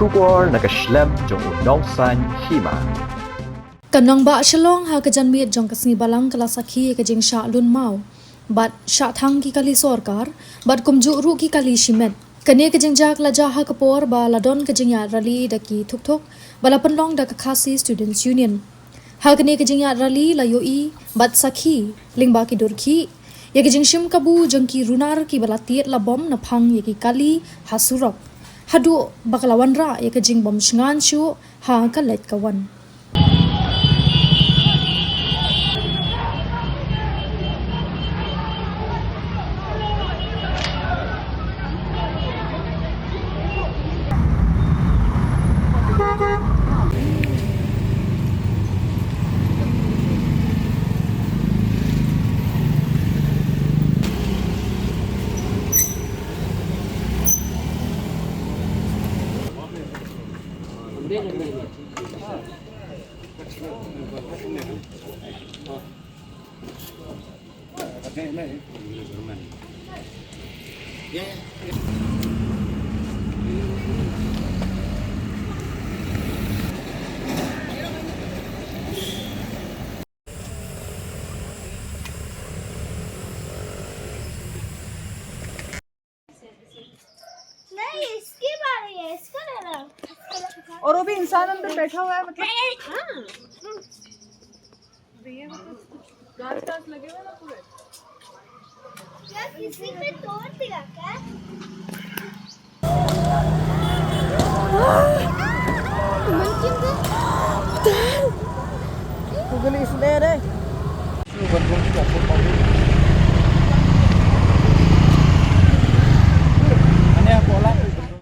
Shubor nakaslem jong unongsan Hima. Nongbah Shillong ha kajanmiat jong kasni balang kala sakhi ke jing Shah lun mau. Bat Shah Thang ki kali sorkar, bat kumjuk ru ki kali shimet. Kane ke jing jak la jaha kapor ba ladon ke jing ya rally daki thuk thuk, bala penlong da khasi Students Union. Ha kane ke jing ya rally la yoi bat sakhi lingba ki durki. Ya ke jing shim kabu jong ki runar ki bala tiet la bom na phang ya ki kali hasurok. Hadu bakalawan ra ya ke jing bom shngan shu ha kalet kawan. नहीं इसकी बारी है इसका लेना और वो भी इंसान अंदर बैठा हुआ है मतलब घास घास लगे हुए ना पूरे क्या किसी ने तोड़ दिया क्या Google is there eh